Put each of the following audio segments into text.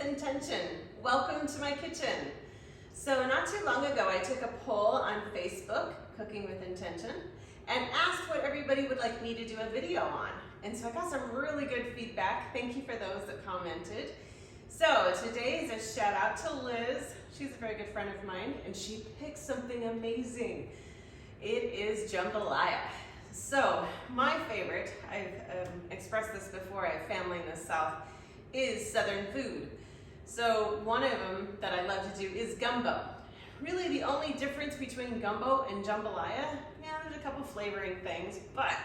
Intention. Welcome to my kitchen. So not too long ago, I took a poll on Facebook, Cooking with Intention, and asked what everybody would like me to do a video on. And so I got some really good feedback. Thank you for those that commented. So today is a shout out to Liz. She's a very good friend of mine, and she picked something amazing. It is jambalaya. So my favorite, I've expressed this before, I have family in the South, is Southern food. So one of them that I love to do is gumbo. Really the only difference between gumbo and jambalaya, there's a couple flavoring things, but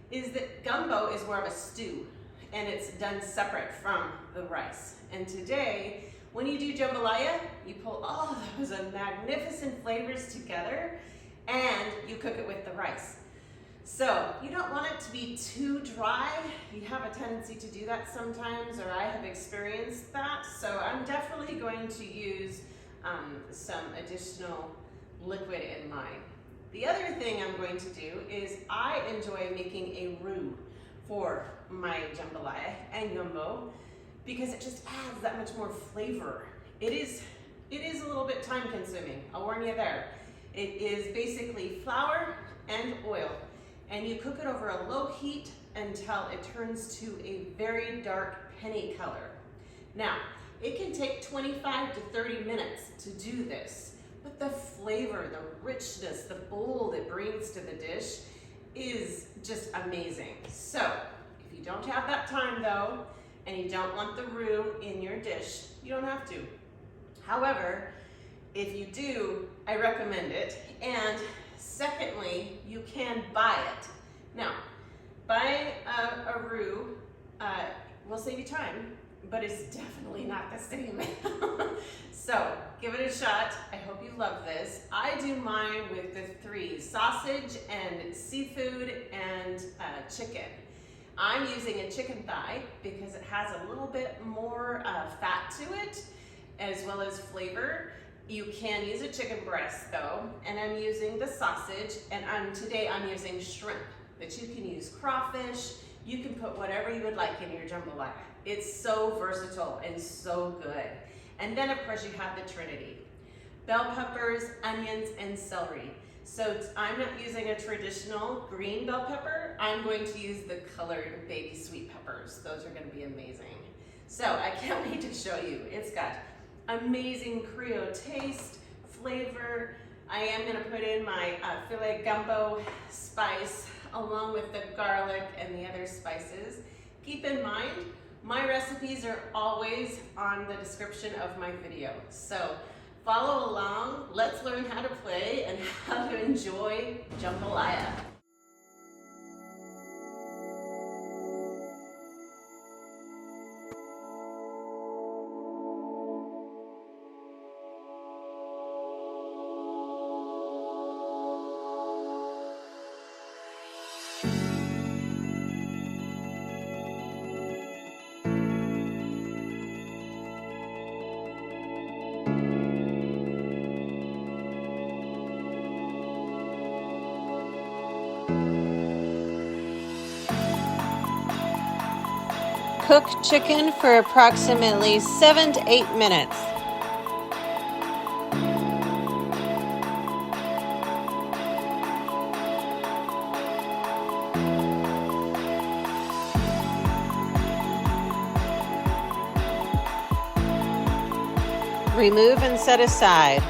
is that gumbo is more of a stew and it's done separate from the rice. And today, when you do jambalaya, you pull all those magnificent flavors together and you cook it with the rice. So you don't want it to be too dry. You have a tendency to do that sometimes, or I have experienced that. So I'm definitely going to use some additional liquid in mine. The other thing I'm going to do is I enjoy making a roux for my jambalaya and gumbo because it just adds that much more flavor. It is a little bit time consuming, I'll warn you there. It is basically flour and oil, and you cook it over a low heat until it turns to a very dark penny color. Now, it can take 25 to 30 minutes to do this, but the flavor, the richness, the bold it brings to the dish is just amazing. So, if you don't have that time though, and you don't want the roux in your dish, you don't have to. However, if you do, I recommend it. And secondly, you can buy it. Now, buying a roux will save you time, but it's definitely not the same. So give it a shot. I hope you love this. I do mine with the three: sausage and seafood and chicken. I'm using a chicken thigh because it has a little bit more fat to it, as well as flavor. You can use a chicken breast though, and I'm using the sausage, and today I'm using shrimp, but you can use crawfish. You can put whatever you would like in your jambalaya. It's so versatile and so good. And then of course you have the trinity: bell peppers, onions, and celery. So I'm not using a traditional green bell pepper. I'm going to use the colored baby sweet peppers. Those are gonna be amazing. So I can't wait to show you. It's got amazing Creole taste, flavor. I am gonna put in my filet gumbo spice along with the garlic and the other spices. Keep in mind, my recipes are always on the description of my video. So follow along, let's learn how to play and how to enjoy jambalaya. Cook chicken for approximately 7 to 8 minutes. Remove and set aside.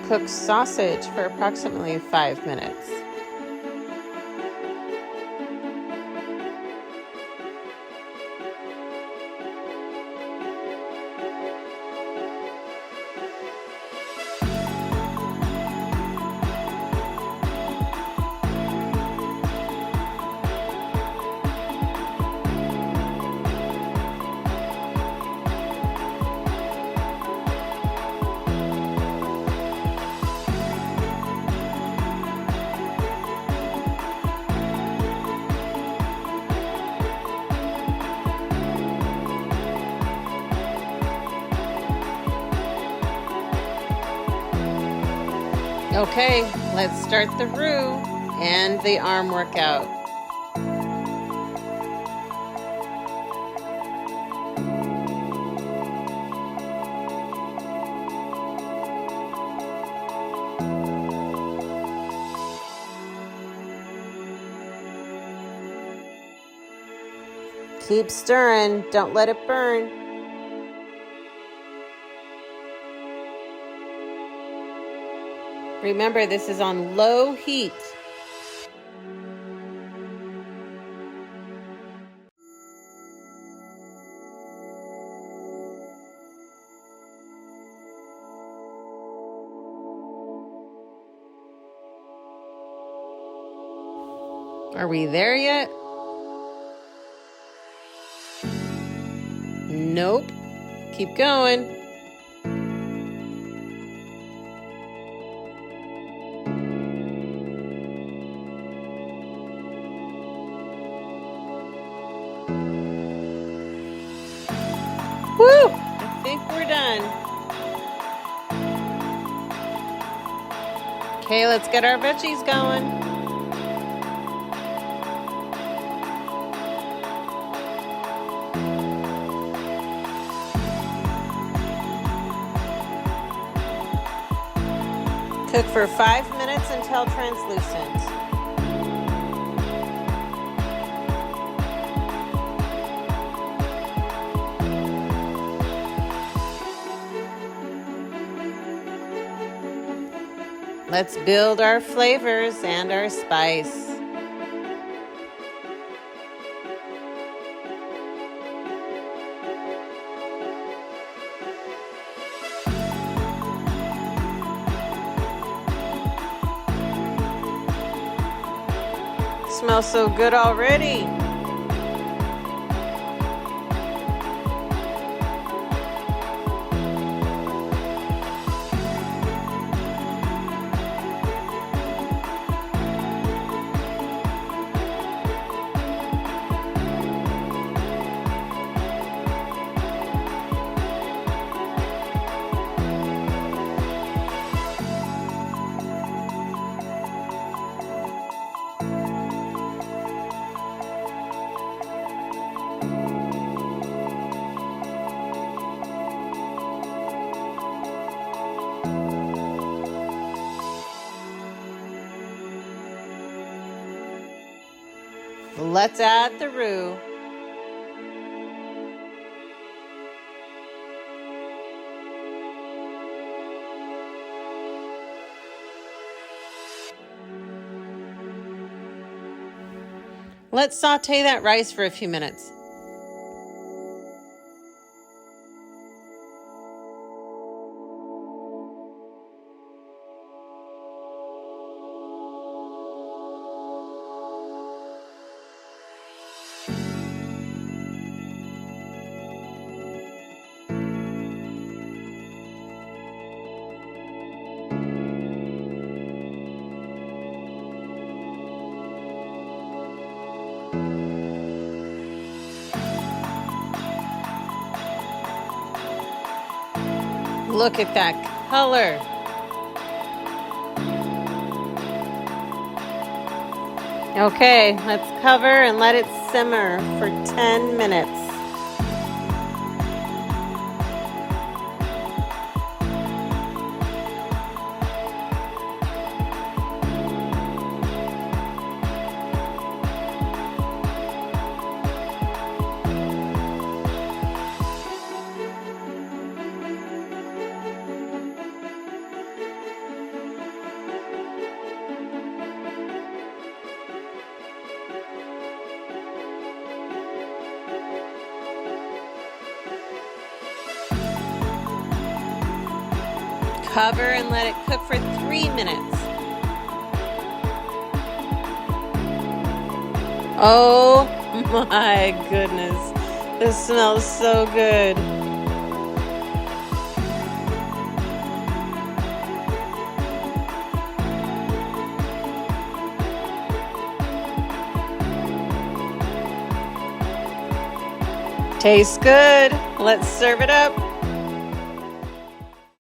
Cook sausage for approximately 5 minutes. Okay, let's start the roux and the arm workout. Keep stirring, don't let it burn. Remember, this is on low heat. Are we there yet? Nope. Keep going. Woo! I think we're done. Okay, let's get our veggies going. Cook for 5 minutes until translucent. Let's build our flavors and our spice. Smells so good already. Let's add the roux. Let's saute that rice for a few minutes. Look at that color. Okay, let's cover and let it simmer for 10 minutes. Cover and let it cook for 3 minutes. Oh my goodness, this smells so good. Tastes good. Let's serve it up.